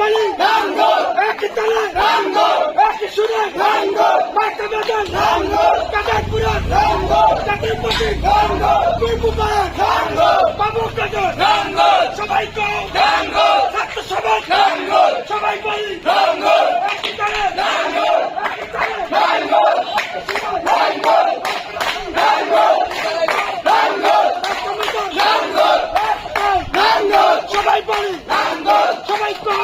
বলি একই তালে একই সুরে মাথা বেদন কাদের পুরান জাতির প্রতি তুই মুবারক বাবু কাদের সবাই কও ছাত্র সমাজ সবাই বলি একই তালে একই তালে সবাই বলি সবাই কও